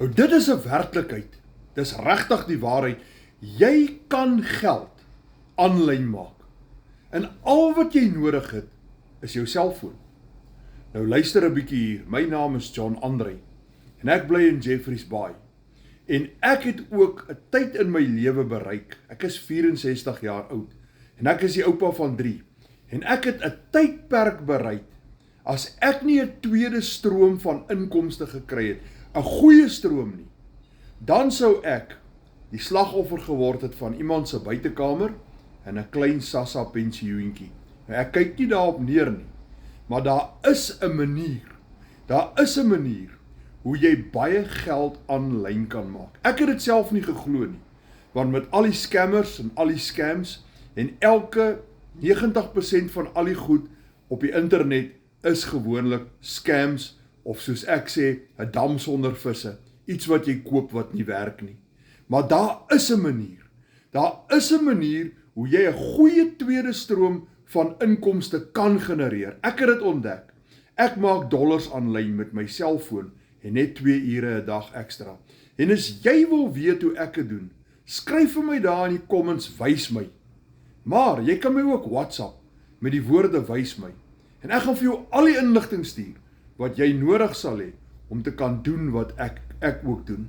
Nou, dit is 'n werklikheid. Dis regtig die waarheid. Jy kan geld aanlyn maak. En al wat jy nodig het, is jou selfoon. Nou luister 'n bietjie hier. My naam is John Andre en ek bly in Jeffreys Bay. En ek het ook 'n tyd in my lewe bereik. Ek is 64 jaar oud en ek is die oupa van 3. En ek het 'n tydperk bereik as ek nie 'n tweede stroom van inkomste gekry het, 'n goeie stroom nie, dan sou ek die slagoffer geword het van iemand se buitekamer en 'n klein SASSA pensioentjie. Nou, ek kyk nie daarop neer nie, maar daar is 'n manier hoe jy baie geld aanlyn kan maak. Ek het dit self nie geglo nie, want met al die scammers en al die scams en elke 90% van al die goed op die internet is gewoonlik scams of soos ek sê, 'n dam sonder visse, iets wat jy koop wat nie werk nie. Maar daar is 'n manier. Daar is 'n manier hoe jy 'n goeie tweede stroom van inkomste kan genereer. Ek het dit ontdek. Ek maak dollars aanlyn met my selfoon en net 2 ure 'n dag ekstra. En as jy wil weet hoe ek dit doen, skryf vir my daar in die comments, wys my. Maar jy kan my ook WhatsApp met die woorde wys my. En ek gaan vir jou al die inligting stuur wat jy nodig sal hê om te kan doen wat ek ook doen.